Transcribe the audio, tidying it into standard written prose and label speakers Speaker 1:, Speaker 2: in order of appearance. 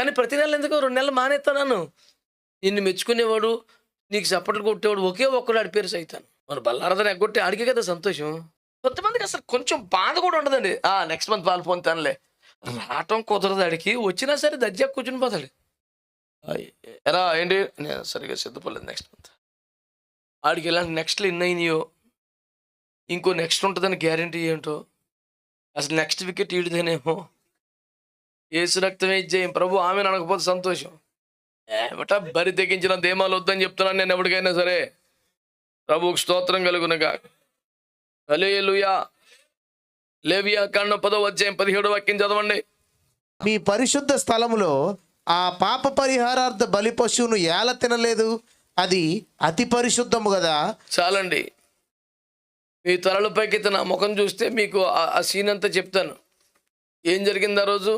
Speaker 1: కానీ ప్రతి నెల ఎందుకు 2 నెలలు మానేస్తున్నాను. నిన్ను మెచ్చుకునేవాడు, నీకు చప్పట్లు కొట్టేవాడు ఒకే ఒక్కడు ఆడి పేరు సైతాను. మరి బల్లారదని ఎగ్గొట్టి ఆడికే కదా సంతోషం. కొంతమందికి అసలు కొంచెం బాధ కూడా ఉండదండి. నెక్స్ట్ మంత్ పాలు పొందుతానులే, రావటం కుదరదు ఆడికి, వచ్చినా సరే దర్జా కూర్చుని పోతాడు. ఎరా ఏంటి, నేను సరిగ్గా సిద్ధపడలేదు నెక్స్ట్ మంత్. ఆడికి ఇలాంటి నెక్స్ట్లు ఎన్ని అయినాయో, ఇంకో నెక్స్ట్ ఉంటుందని గ్యారంటీ ఏంటో, అసలు నెక్స్ట్ వికెట్ ఈడితేనేమో ఏసు రక్తమే ఇచ్చేయం ప్రభు ఆమె అనకపోతే సంతోషం. ఏమిటా బరి తెగించిన ధీమాలు వద్దని చెప్తున్నాను నేను ఎవరికైనా సరే. ప్రభువుకు స్తోత్రం కలుగునగా. హల్లెలూయా. లేవియా కాండం 10వ అధ్యాయం 17వ వాక్యం చదవండి.
Speaker 2: మీ పరిశుద్ధ స్థలములో ఆ పాప పరిహారార్థ బలి పశువును ఏల తినలేదు, అది అతి పరిశుద్ధము కదా.
Speaker 1: చాలండి, మీ తలలపైకి నా ముఖం చూస్తే మీకు ఆ సీన్ అంతా చెప్తాను. ఏం జరిగింది ఆ రోజు.